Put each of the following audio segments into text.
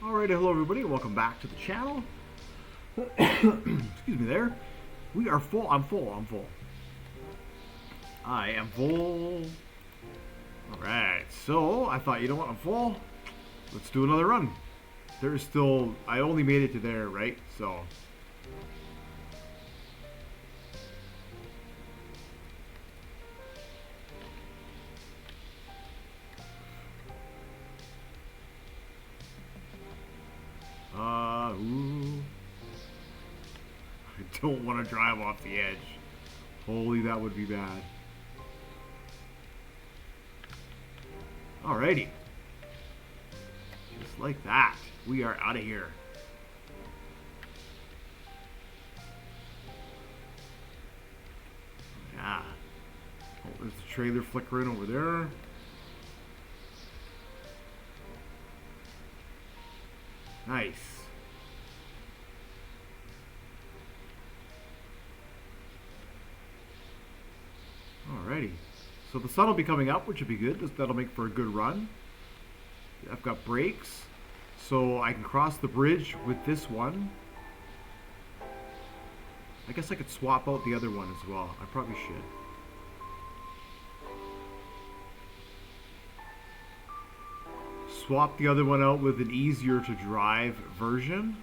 Alright, hello everybody, welcome back to the channel. Excuse me there. We are full. I'm full. I am full. Alright, so I thought, you know what, I'm full. Let's do another run. There's still, I only made it to there, right? So. Ooh. I don't want to drive off the edge. Holy, that would be bad. Alrighty. Just like that. We are out of here. Yeah. Oh, there's the trailer flickering over there. Nice. Alrighty. So the sun will be coming up, which will be good. That'll make for a good run. I've got brakes, so I can cross the bridge with this one. I guess I could swap out the other one as well. I probably should. Swap the other one out with an easier to drive version.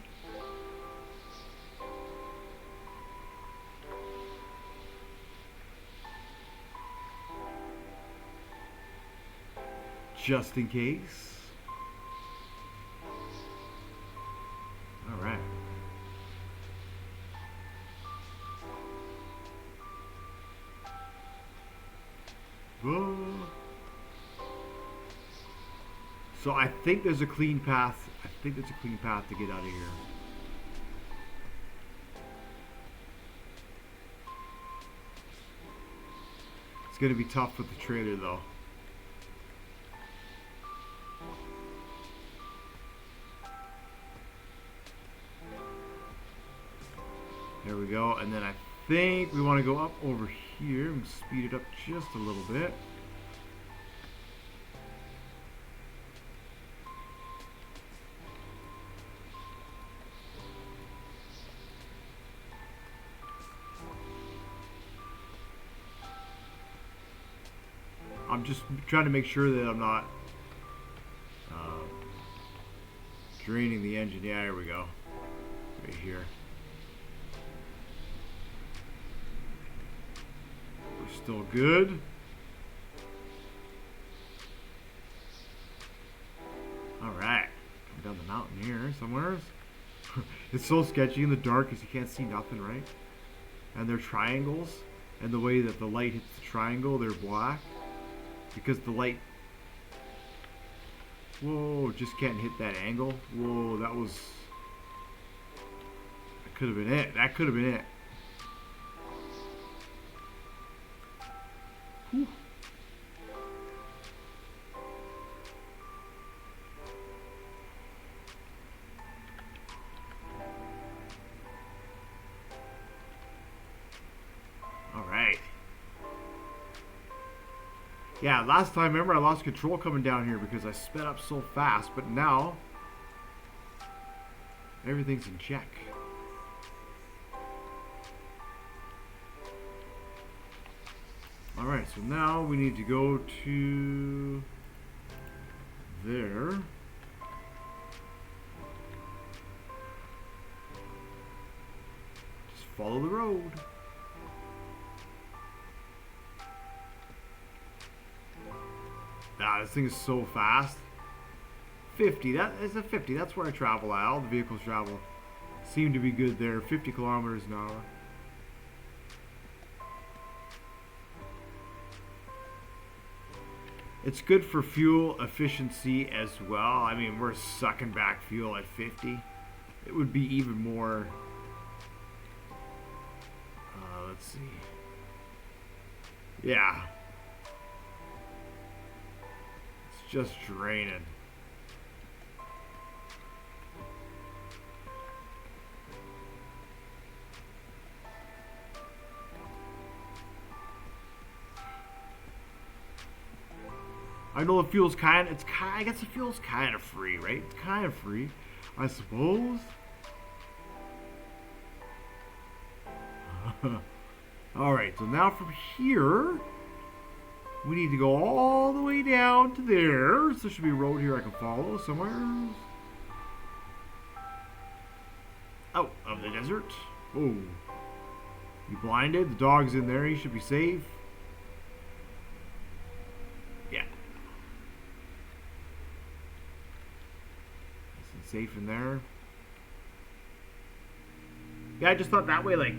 Just in case. Alright. Whoa. So I think there's a clean path. I think there's a clean path to get out of here. It's going to be tough with the trailer though. There we go, and then I think we want to go up over here and speed it up just a little bit. I'm just trying to make sure that I'm not draining the engine. Yeah, there we go. Right here. We're still good. Alright. Coming down the mountain here somewhere. It's so sketchy in the dark because you can't see nothing, right? And they're triangles. And the way that the light hits the triangle, they're black. Because the light... Whoa, just can't hit that angle. Whoa, that was... That could have been it. That could have been it. Whew. All right. Yeah, last time, remember, I lost control coming down here because I sped up so fast, but now everything's in check. Alright, so now we need to go to there. Just follow the road. Ah, this thing is so fast. 50, that is a 50. That's where I travel at. All the vehicles travel. Seem to be good there. 50 kilometers an hour. It's good for fuel efficiency as well. I mean, we're sucking back fuel at 50. It would be even more. Let's see. Yeah. It's just draining. I know the fuel's I guess the fuel's kind of free, right? It's kind of free. I suppose. Alright, so now from here, we need to go all the way down to there. So there should be a road here I can follow somewhere. Out of the desert. Oh. You blinded? The dog's in there. He should be safe. Yeah. Nice and safe in there. Yeah, I just thought that way, like,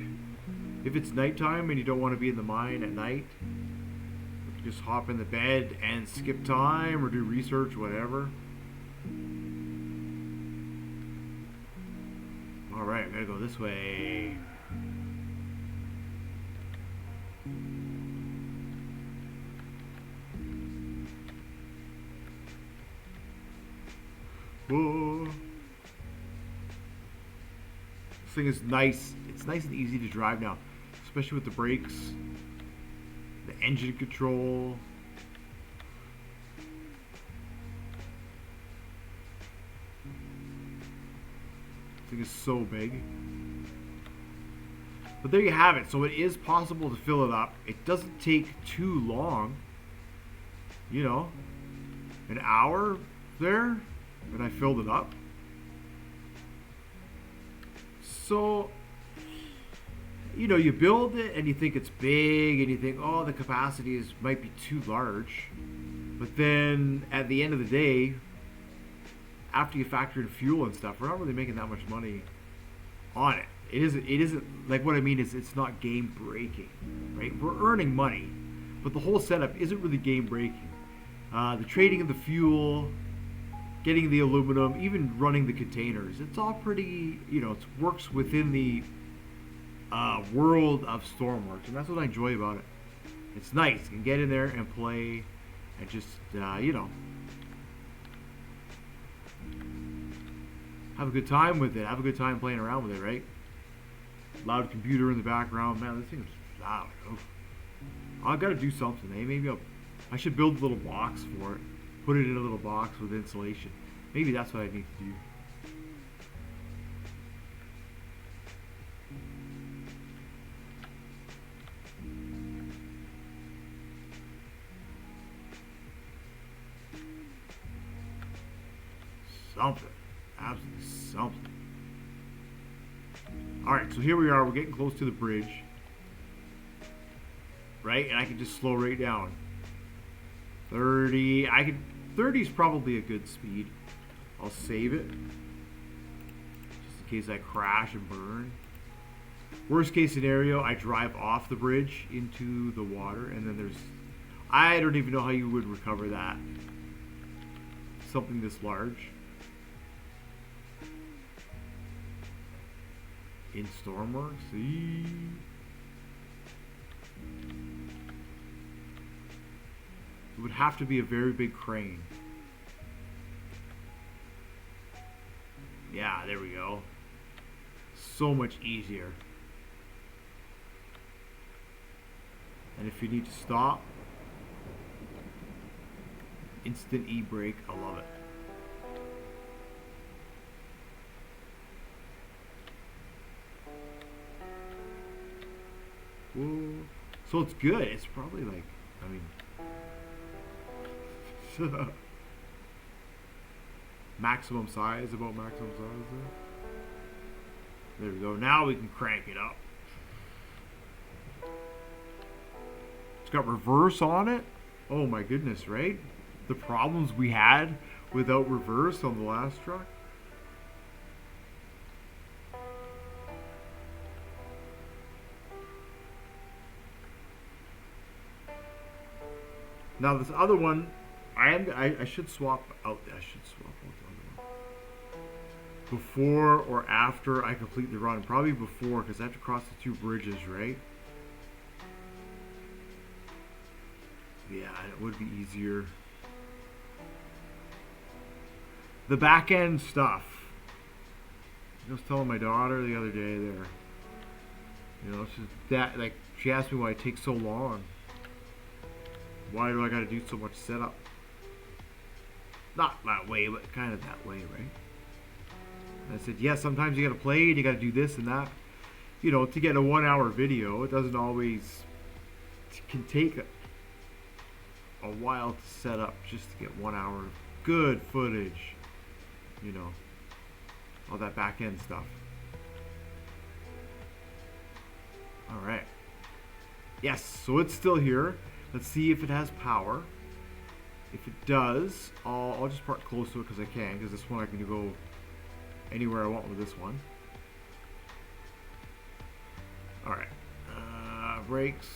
if it's nighttime and you don't want to be in the mine at night, you can just hop in the bed and skip time or do research, whatever. Alright, I gotta go this way. Whoa. This thing is nice. It's nice and easy to drive now, especially with the brakes, the engine control. This thing is so big. But there you have it. So it is possible to fill it up. It doesn't take too long. You know, an hour there, and I filled it up. So, you know, you build it and you think it's big and you think, oh, the capacity might be too large. But then at the end of the day, after you factor in fuel and stuff, we're not really making that much money on it. It isn't like, what I mean is it's not game breaking, right? We're earning money, but the whole setup isn't really game breaking. The trading of the fuel, getting the aluminum, even running the containers, it's all pretty, you know, it works within the world of Stormworks, and that's what I enjoy about it. It's nice. You can get in there and play and just, you know, have a good time with it. Have a good time playing around with it, right? Loud computer in the background. Man, this thing is loud. Oh. I've got to do something, eh? Maybe I should build a little box for it. Put it in a little box with insulation. Maybe that's what I need to do. Something. Absolutely something. Alright, so here we are. We're getting close to the bridge. Right? And I can just slow right down. 30. 30 is probably a good speed. I'll save it. Just in case I crash and burn. Worst case scenario, I drive off the bridge into the water, and then there's... I don't even know how you would recover that. Something this large. In Stormworks, see? It would have to be a very big crane. Yeah, there we go. So much easier. And if you need to stop, instant e-brake, I love it. Whoa. So it's good. It's probably like, I mean, maximum size, about maximum size there. There we go. Now we can crank it up. It's got reverse on it. Oh my goodness, right? The problems we had without reverse on the last truck. Now this other one, I should swap out. I should swap out the other one before or after I complete the run. Probably before, because I have to cross the two bridges, right? Yeah, it would be easier. The back end stuff. I was telling my daughter the other day there. You know, she's that, like, she asked me why it takes so long. Why do I gotta do so much setup? Not that way, but kind of that way, right? I said, yeah, sometimes you gotta play and you gotta do this and that. You know, to get a 1 hour video, it doesn't always, it can take a while to set up just to get 1 hour of good footage. You know, all that back end stuff. Alright. Yes, so it's still here. Let's see if it has power. If it does, I'll just park close to it because I can, because this one I can go anywhere I want with this one. Alright. Brakes.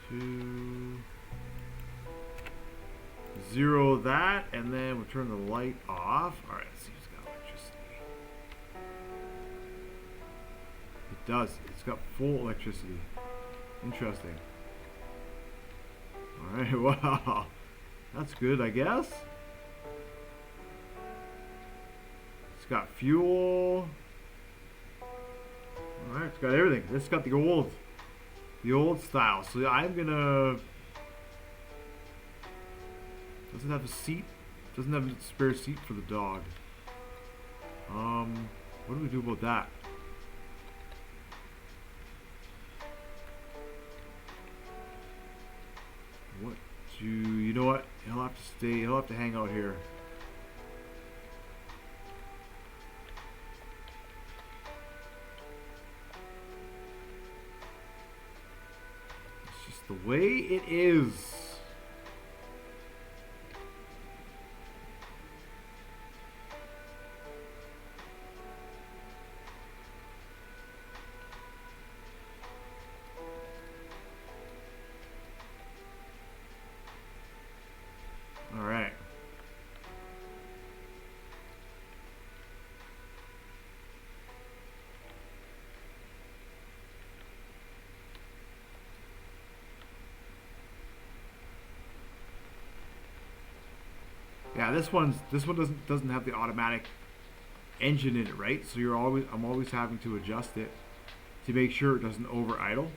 2. 0 that, and then we'll turn the light off. Alright, let's see if it's got electricity. It does. It's got full electricity. Interesting. Alright, wow. That's good, I guess. It's got fuel. Alright, it's got everything. It's got the old style. So I'm gonna... Doesn't have a seat. Doesn't have a spare seat for the dog. What do we do about that? What do you know? What he'll have to stay. He'll have to hang out here. It's just the way it is. Alright. Yeah, this one doesn't have the automatic engine in it, right? So I'm always having to adjust it to make sure it doesn't over idle.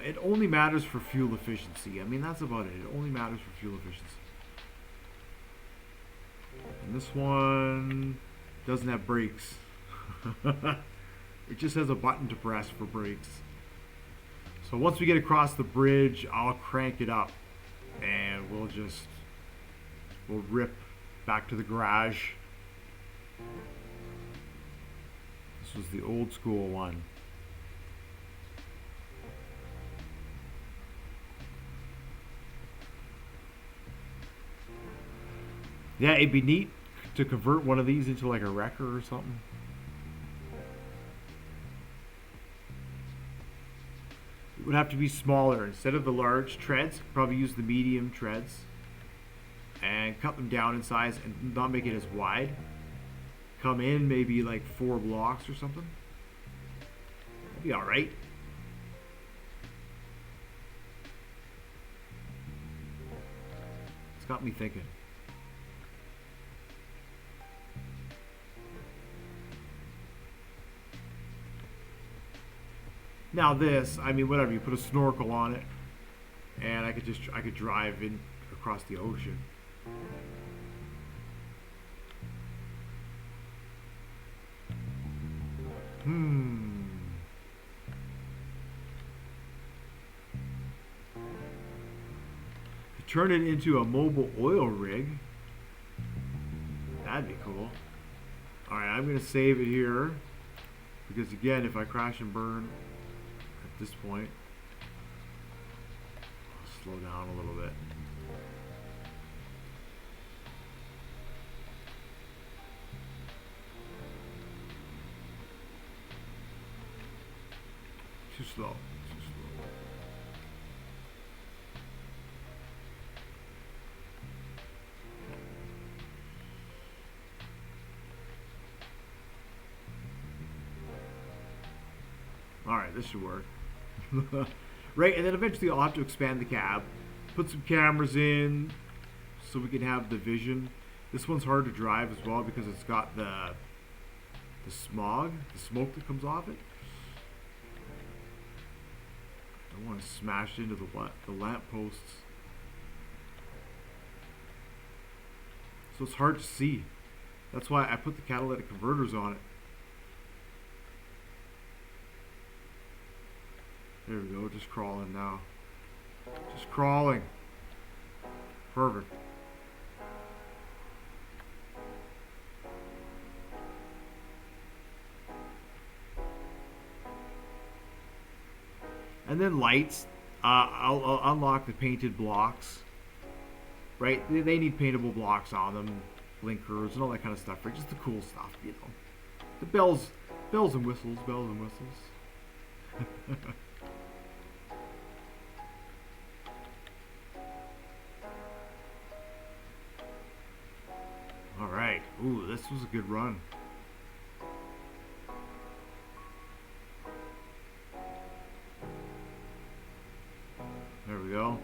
It only matters for fuel efficiency. I mean, that's about it. It only matters for fuel efficiency. And this one doesn't have brakes. It just has a button to press for brakes. So once we get across the bridge, I'll crank it up and we'll rip back to the garage. This was the old school one. Yeah, it'd be neat to convert one of these into like a wrecker or something. It would have to be smaller. Instead of the large treads, probably use the medium treads and cut them down in size and not make it as wide. Come in maybe like 4 blocks or something. That'd be alright. It's got me thinking. Now this, I mean, whatever, you put a snorkel on it, and I could drive in across the ocean. Turn it into a mobile oil rig. That'd be cool. Alright, I'm gonna save it here, because again, if I crash and burn at this point, I'll slow down a little bit. Too slow. Too slow. Alright, this should work. Right, and then eventually I'll have to expand the cab, put some cameras in so we can have the vision. This one's hard to drive as well because it's got the smog, the smoke that comes off it. I don't want to smash into the lamp posts. So it's hard to see. That's why I put the catalytic converters on it. There we go, just crawling now. Just crawling. Perfect. And then lights. I'll unlock the painted blocks. Right? They need paintable blocks on them. Blinkers and all that kind of stuff. Right? Just the cool stuff, you know. The bells and whistles. Bells and whistles. Alright. Ooh, this was a good run. There we go.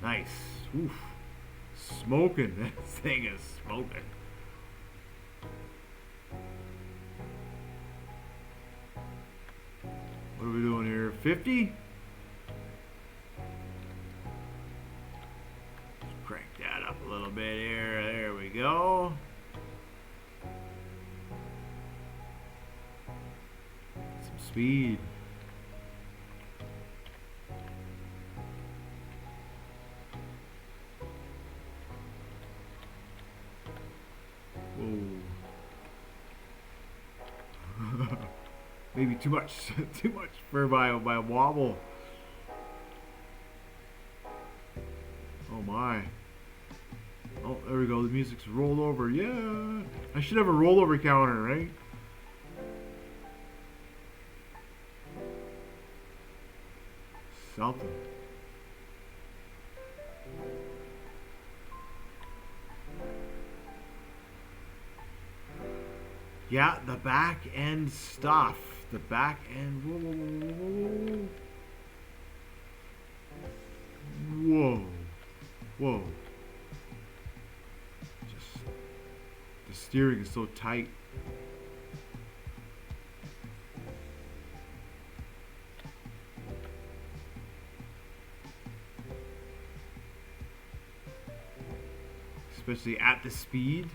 Nice. Oof. Smoking. This thing is smoking. What are we doing here? 50? Let's crank that up a little bit here. There we go. Some speed. Whoa. Maybe too much, too much for my wobble. Oh my. Oh, there we go. The music's rolled over. Yeah. I should have a rollover counter, right? Something. Yeah, the back end stuff. The back end. Whoa. Whoa. Just the steering is so tight. Especially at the speed.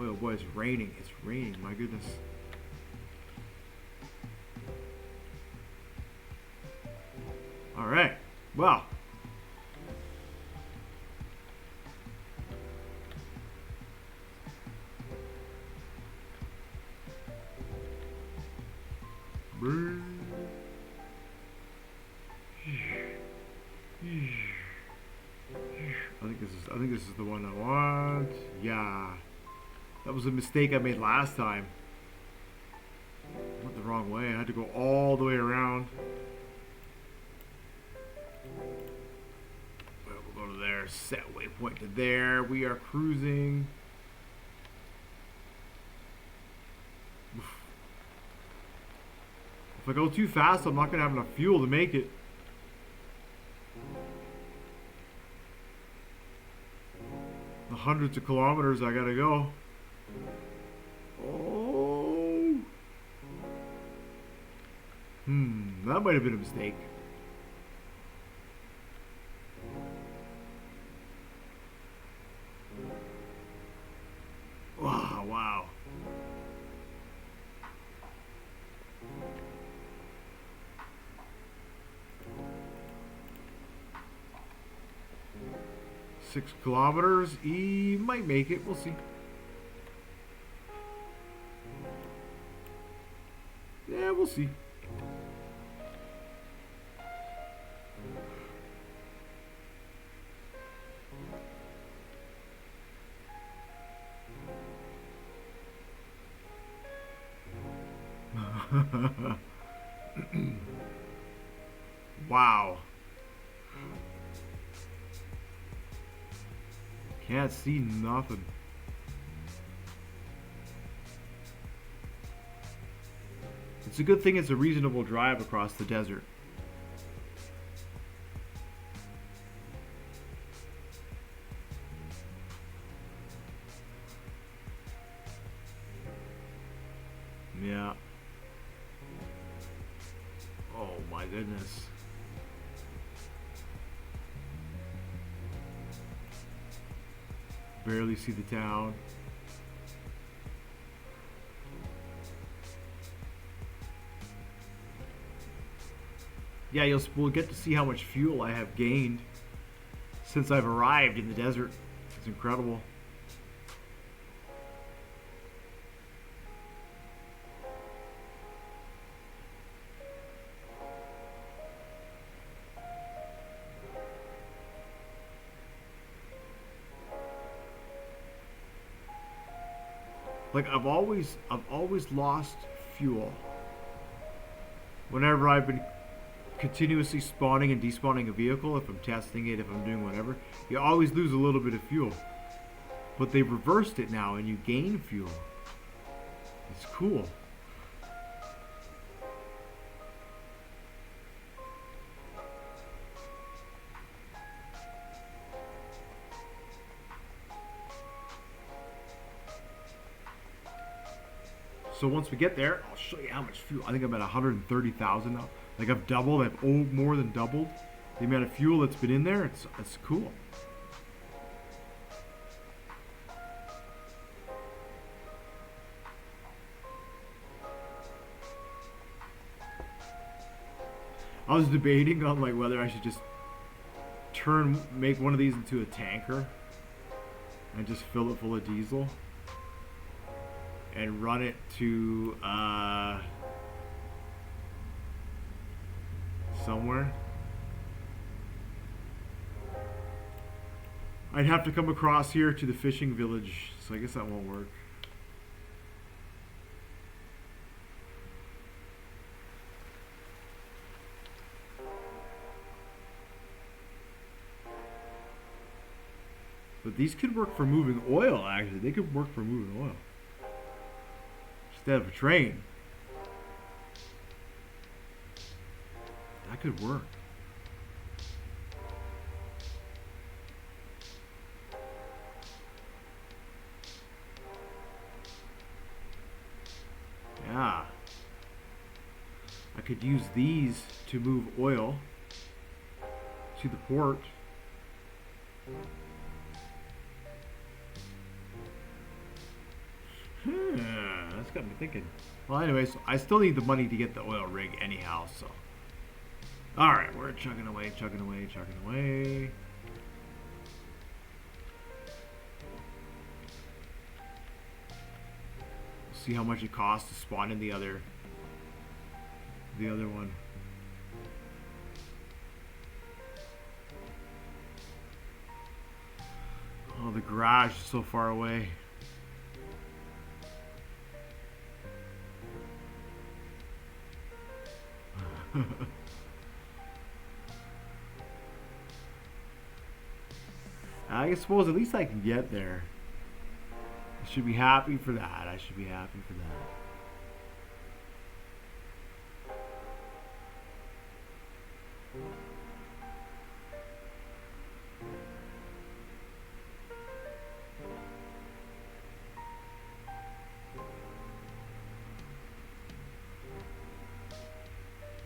Oh boy, it's raining. It's raining, my goodness. Alright, well. I think this is the one I want. Yeah. That was a mistake I made last time. I went the wrong way. I had to go all the way around. Well, we'll go to there. Set waypoint to there. We are cruising. Oof. If I go too fast, I'm not going to have enough fuel to make it. The hundreds of kilometers I gotta go. Oh. That might have been a mistake. Wow, wow. Six kilometers. He might make it. We'll see. Yeah, we'll see. Wow. Can't see nothing. It's a good thing it's a reasonable drive across the desert. Yeah. Oh my goodness. Barely see the town. Yeah, we'll get to see how much fuel I have gained since I've arrived in the desert. It's incredible. Like I've always lost fuel whenever I've been continuously spawning and despawning a vehicle. If I'm testing it, if I'm doing whatever, you always lose a little bit of fuel. But they've reversed it now, and you gain fuel. It's cool. So once we get there, I'll show you how much fuel. I think I'm at 130,000 now. Like I've doubled. I've more than doubled the amount of fuel that's been in there. It's cool. I was debating on like whether I should just make one of these into a tanker and just fill it full of diesel and run it to somewhere. I'd have to come across here to the fishing village, so I guess that won't work. But these could work for moving oil, actually. They could work for moving oil instead of a train. That could work. Yeah. I could use these to move oil to the port. That's got me thinking. Well, anyways, I still need the money to get the oil rig anyhow, so. Alright, we're chugging away, chugging away, chugging away. See how much it costs to spawn in the other one. Oh, the garage is so far away. I suppose at least I can get there. I should be happy for that. I should be happy for that.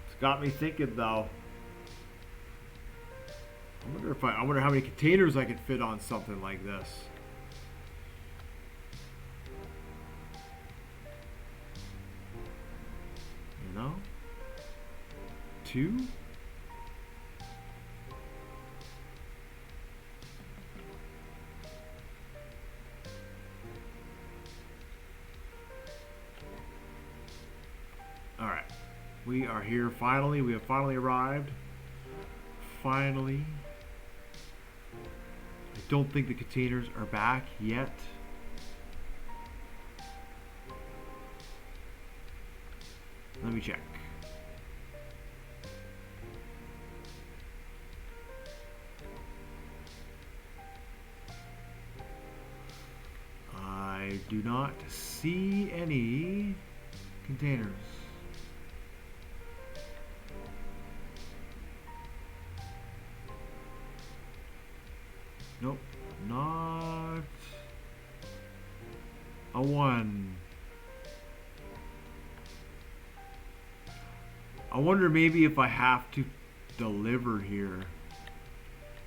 It's got me thinking though. I wonder how many containers I could fit on something like this. You know? 2? Alright. We are here finally. We have finally arrived. Finally. I don't think the containers are back yet. Let me check. I do not see any containers. Nope. Not a 1. I wonder maybe if I have to deliver here,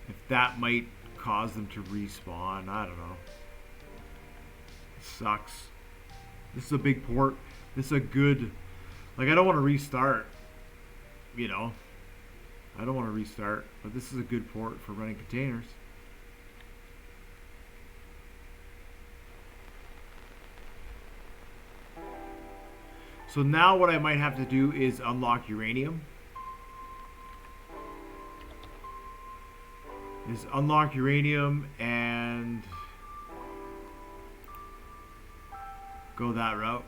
if that might cause them to respawn. I don't know. It sucks. This is a big port. This is a good... Like, I don't want to restart. You know. I don't want to restart. But this is a good port for running containers. So now what I might have to do is unlock uranium. And go that route.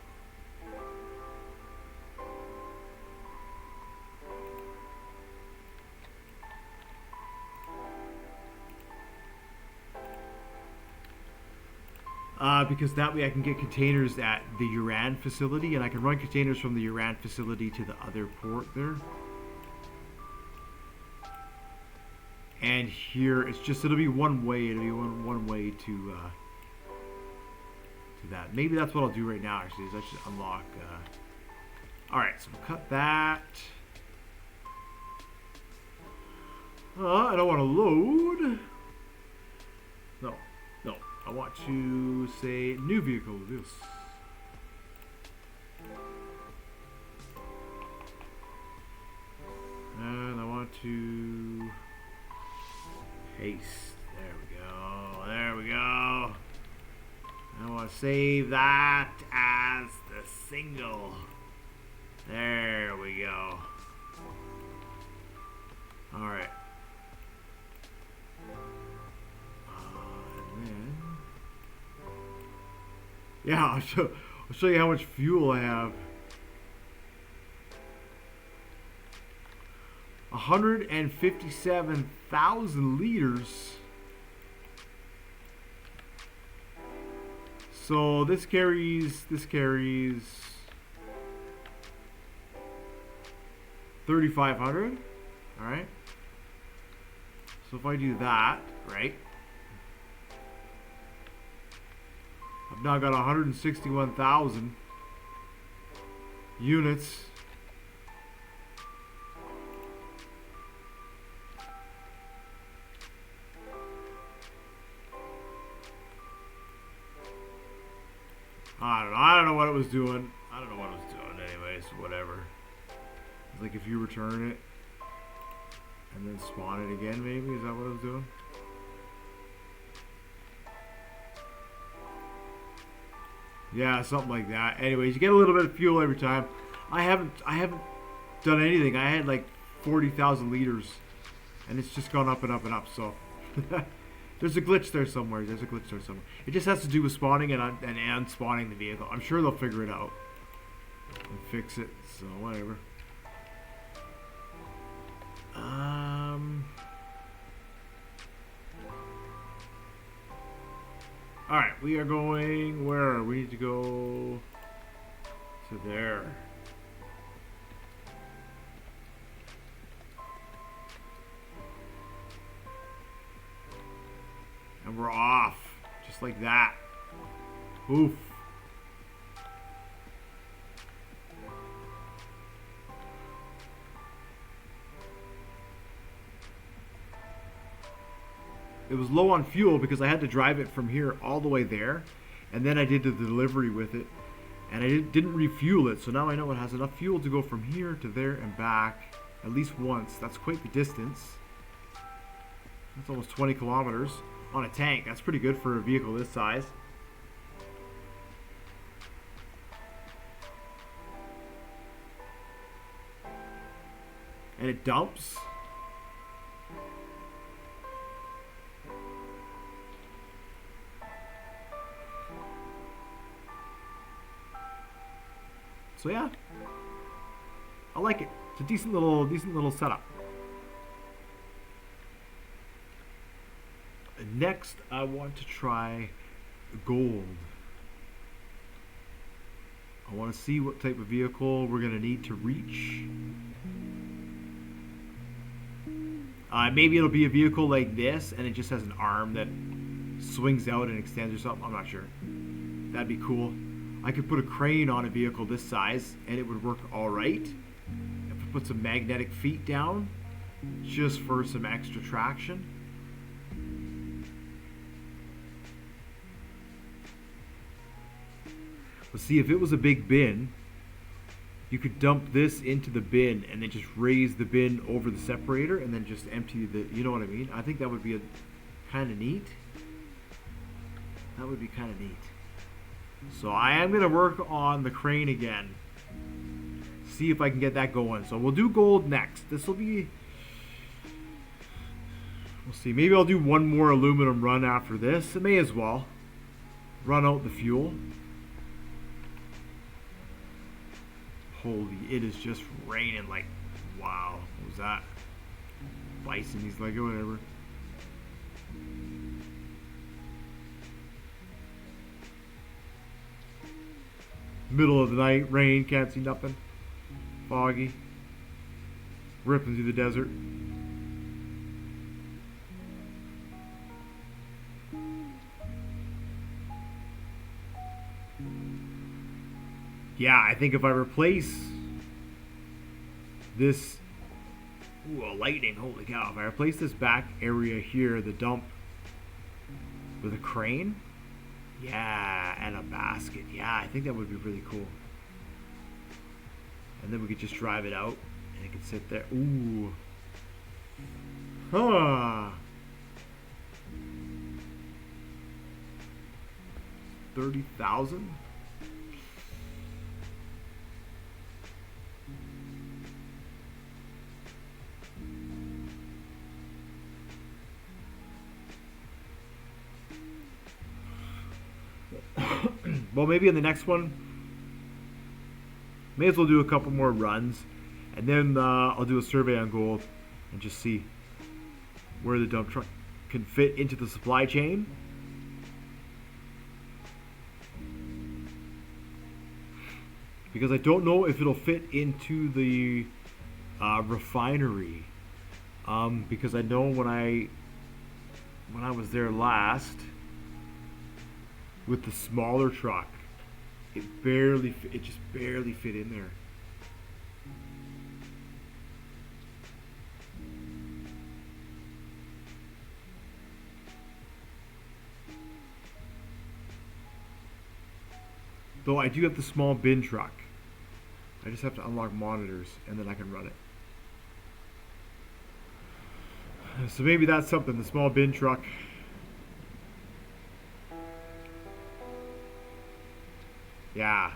Because that way I can get containers at the Uran facility, and I can run containers from the Uran facility to the other port there. And here it's just, it'll be one way. It'll be one way to that. Maybe that's what I'll do right now. Actually, is I should unlock. All right, so we'll cut that. I don't want to load. No. I want to say new vehicle. This. And I want to paste. There we go. I want to save that as the single. There we go. All right. And then, yeah, I'll show you how much fuel I have. 157,000 liters. So this carries 3,500. All right. So if I do that, right, I've now got 161,000 units. I don't know what it was doing. Anyways, whatever. It's like if you return it and then spawn it again, maybe? Is that what it was doing? Yeah, something like that. Anyways, you get a little bit of fuel every time. I haven't done anything. I had like 40,000 liters, and it's just gone up and up and up. So there's a glitch there somewhere. It just has to do with spawning and unspawning the vehicle. I'm sure they'll figure it out and fix it. So whatever. Alright, we are going where? We need to go to there. And we're off. Just like that. Oof. It was low on fuel because I had to drive it from here all the way there, and then I did the delivery with it, and I didn't refuel it. So now I know it has enough fuel to go from here to there and back at least once. That's quite the distance. That's almost 20 kilometers on a tank. That's pretty good for a vehicle this size. And it dumps. So yeah, I like it. It's a decent little setup. Next, I want to try gold. I want to see what type of vehicle we're going to need to reach Maybe it'll be a vehicle like this, and it just has an arm that swings out and extends or something. I'm not sure. That'd be cool. I could put a crane on a vehicle this size, and it would work all right. If I put some magnetic feet down, just for some extra traction. Let's see, if it was a big bin, you could dump this into the bin and then just raise the bin over the separator and then just empty the, you know what I mean? I think that would be kind of neat. That would be kind of neat. So I am going to work on the crane again. See if I can get that going. So we'll do gold next. This will be, we'll see. Maybe I'll do one more aluminum run after this. It may as well. Run out the fuel. Holy, it is just raining like, wow. What was that? Bison, he's like, whatever. Middle of the night, rain, can't see nothing. Foggy. Ripping through the desert. Yeah, I think if I replace this, ooh, lightning, holy cow. If I replace this back area here, the dump, with a crane, yeah, and a basket, yeah, I think that would be really cool. And then we could just drive it out, and it could sit there. Ooh. Huh. 30,000? Well, maybe in the next one, may as well do a couple more runs, and then I'll do a survey on gold and just see where the dump truck can fit into the supply chain. Because I don't know if it'll fit into the refinery. Because I know when I was there last, with the smaller truck, it just barely fit in there. Though I do have the small bin truck. I just have to unlock monitors and then I can run it. So maybe that's something, the small bin truck. Yeah,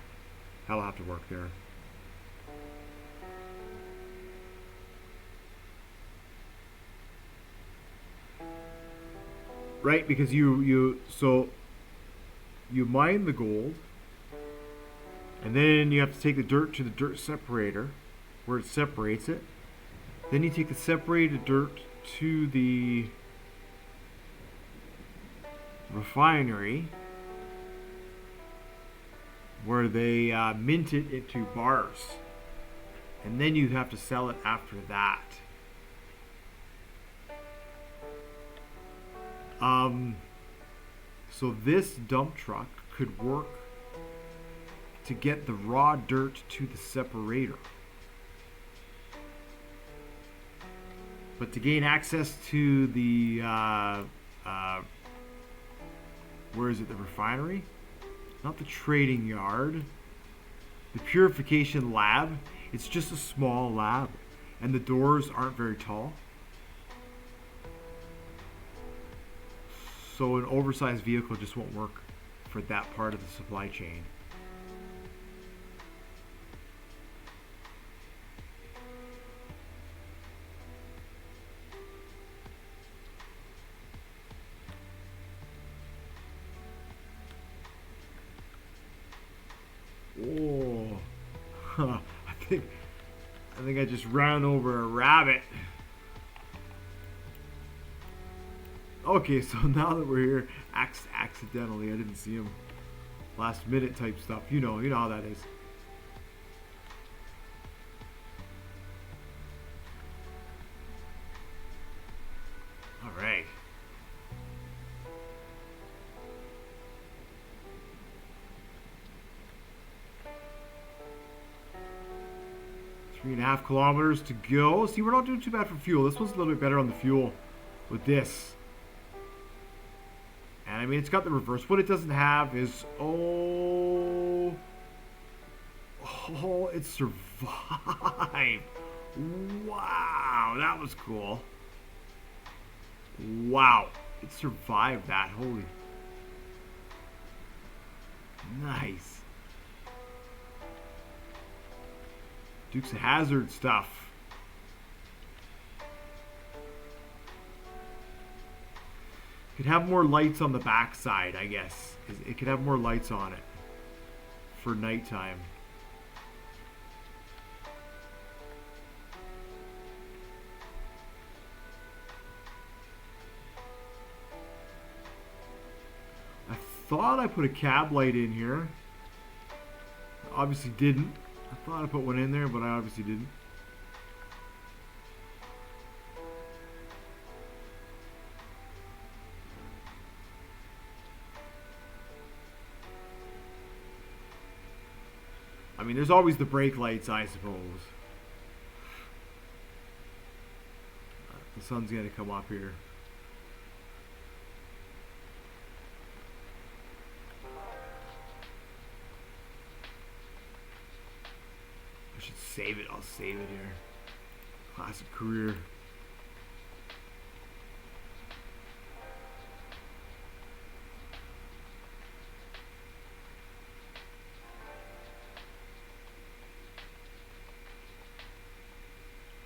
that'll have to work there. Right, because you mine the gold, and then you have to take the dirt to the dirt separator, where it separates it. Then you take the separated dirt to the refinery, where they mint it into bars, and then you have to sell it after that. So this dump truck could work to get the raw dirt to the separator, but to gain access to the where is it, the refinery? Not the trading yard. The purification lab. It's just a small lab. And the doors aren't very tall. So an oversized vehicle just won't work for that part of the supply chain. Oh, I think I just ran over a rabbit. Okay, so now that we're here, accidentally, I didn't see him. Last minute type stuff. You know how that is. 3.5 kilometers to go. See, we're not doing too bad for fuel. This one's a little bit better on the fuel with this. And I mean, it's got the reverse. What it doesn't have is, oh, it survived. Wow, that was cool. Wow, it survived that. Holy. Nice. Dukes of Hazzard stuff. Could have more lights on the backside, I guess. It could have more lights on it for nighttime. I thought I put a cab light in here. Obviously didn't. I thought I put one in there, but I obviously didn't. I mean, there's always the brake lights, I suppose. The sun's gonna come up here. I should save it. I'll save it here. Classic career.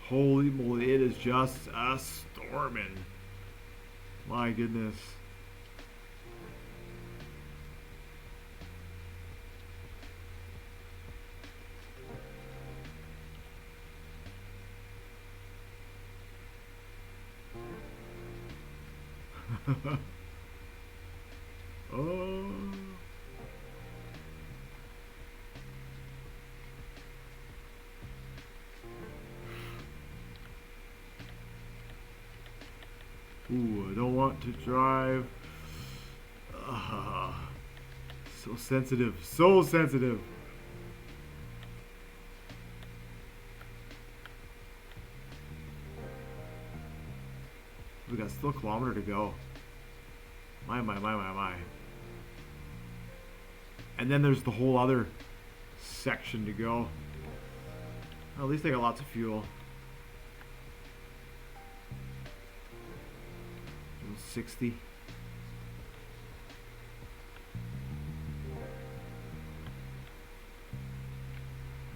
Holy moly, it is just a storming. My goodness. Oh. Ooh, I don't want to drive. So sensitive. So sensitive. We got still a kilometer to go. My. And then there's the whole other section to go. Well, at least I got lots of fuel. 60.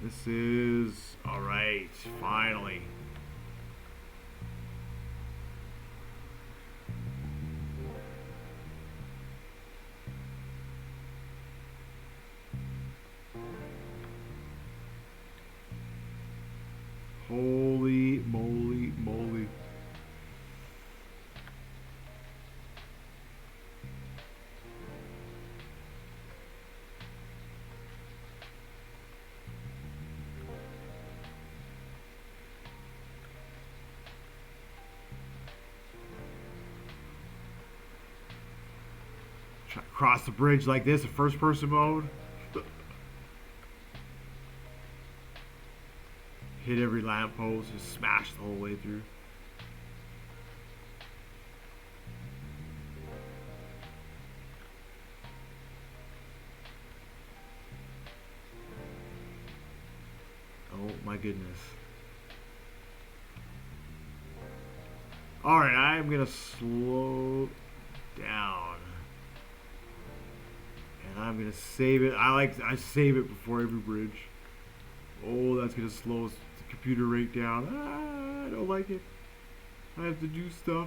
This is all right. Finally. Holy moly, moly. Try to cross the bridge like this in first person mode. Hit every lamppost, just smash the whole way through. Oh my goodness. Alright, I'm gonna slow down. And I'm gonna save it. I save it before every bridge. Oh, that's gonna slow the computer rate down. Ah, I don't like it. I have to do stuff.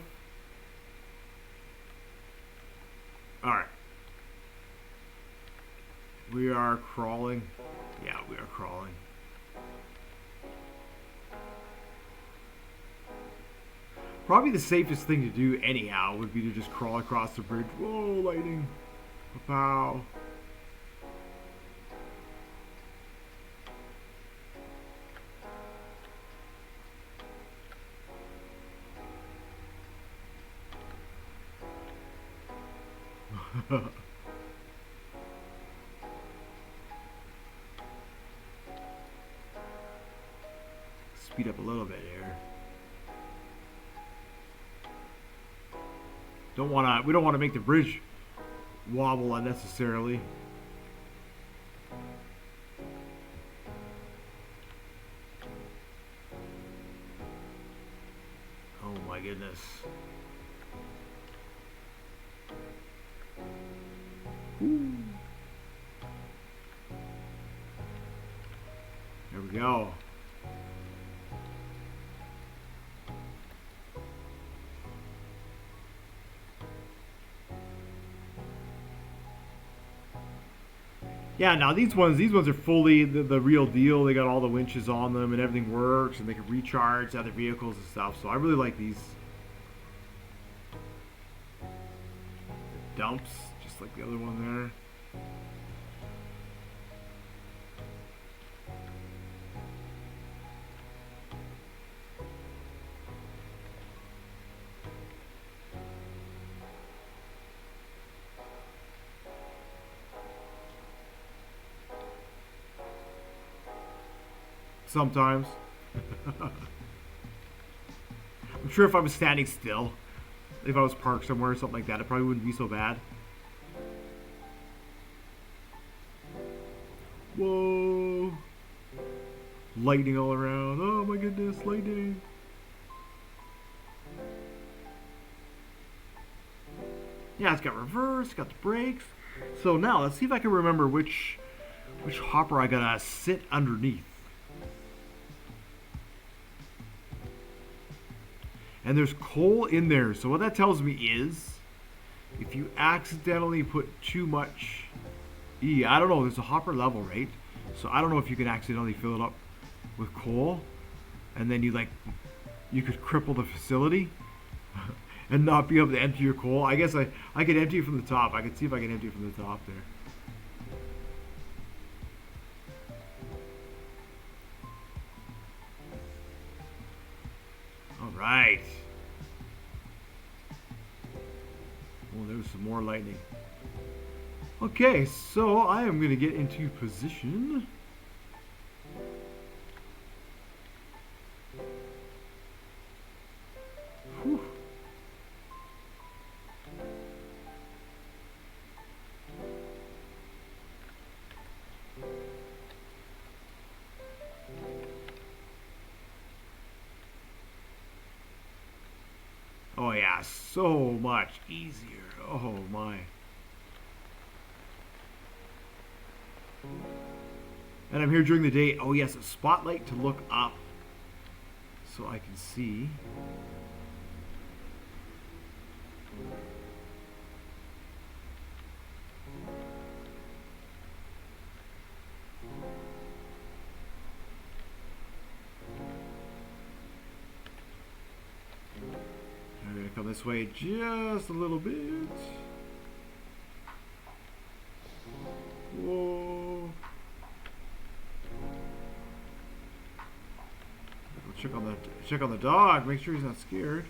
Alright. We are crawling. Yeah, we are crawling. Probably the safest thing to do anyhow would be to just crawl across the bridge. Whoa, lightning. Wow. speed up a little bit here. We don't want to make the bridge wobble unnecessarily. Oh my goodness. Ooh. There we go. Yeah, now these ones are fully the real deal. They got all the winches on them and everything works, and they can recharge other vehicles and stuff. So I really like these. Dumps, just like the other one there. Sometimes. I'm sure if I was standing still, if I was parked somewhere or something like that, it probably wouldn't be so bad. Whoa. Lightning all around. Oh my goodness, lightning. Yeah, it's got reverse, it's got the brakes. So now, let's see if I can remember which hopper I gotta sit underneath. And there's coal in there. So what that tells me is, if you accidentally put too much... I don't know, there's a hopper level, right? So I don't know if you can accidentally fill it up with coal. And then you could cripple the facility. And not be able to empty your coal. I guess I could empty it from the top. I could see if I can empty it from the top there. Alright. Oh, there's some more lightning. Okay, so I am going to get into position. Whew. Oh yeah, so much easier. Oh my. And I'm here during the day. Oh yes, a spotlight to look up so I can see. I'm going to come this way just a little bit. Whoa. Check on the dog, make sure he's not scared.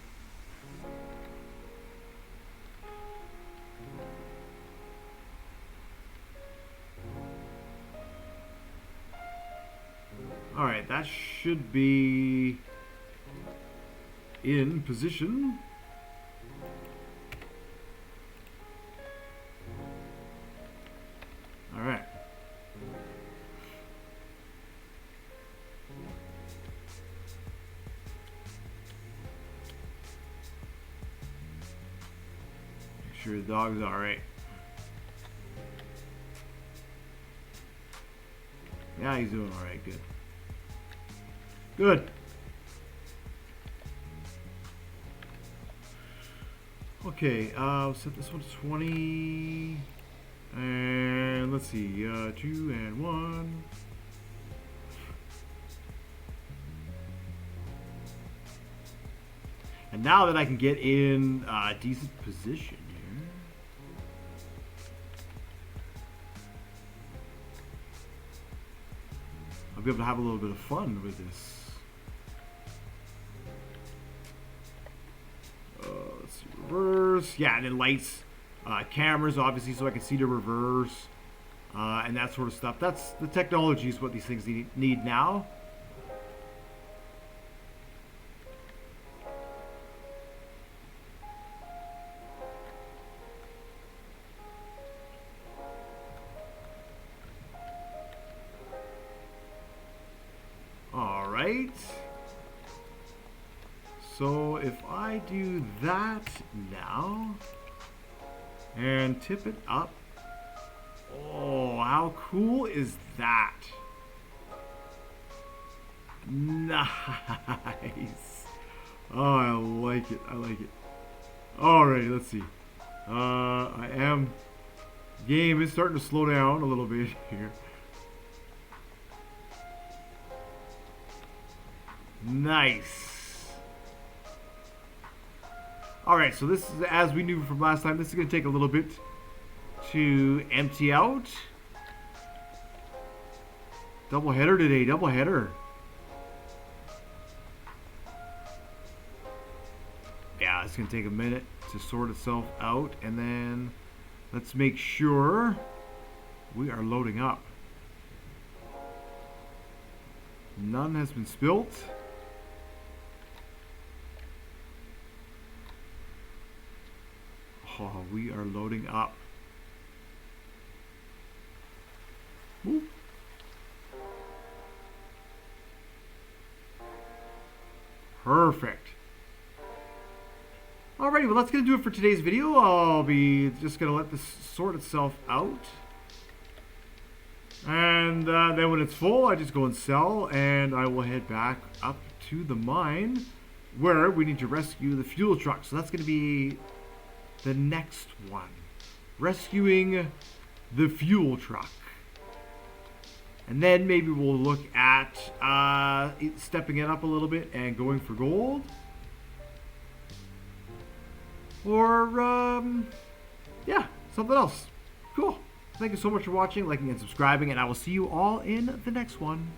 Alright, that should be in position. Alright. Make sure the dog's alright. Yeah, he's doing alright, good. Good. Okay, set this one to 20. And let's see, 2 and 1. And now that I can get in a decent position here. I'll be able to have a little bit of fun with this. Let's see, reverse. Yeah, and then lights, cameras, obviously, so I can see the reverse, and that sort of stuff. That's the technology is what these things need now. So if I do that now and tip it up, oh, how cool is that? Nice. Oh, I like it. I like it. Alrighty, let's see. Game is starting to slow down a little bit here. Nice. Alright, so this is, as we knew from last time, this is going to take a little bit to empty out. Double header today, double header. Yeah, it's going to take a minute to sort itself out, and then let's make sure we are loading up. None has been spilt. Oh, we are loading up. Ooh. Perfect. Alrighty, well that's going to do it for today's video. I'll be just going to let this sort itself out. And then when it's full, I just go and sell, and I will head back up to the mine where we need to rescue the fuel truck. So that's going to be the next one. Rescuing the fuel truck. And then maybe we'll look at stepping it up a little bit and going for gold. Or, yeah, something else. Cool. Thank you so much for watching, liking, and subscribing, and I will see you all in the next one.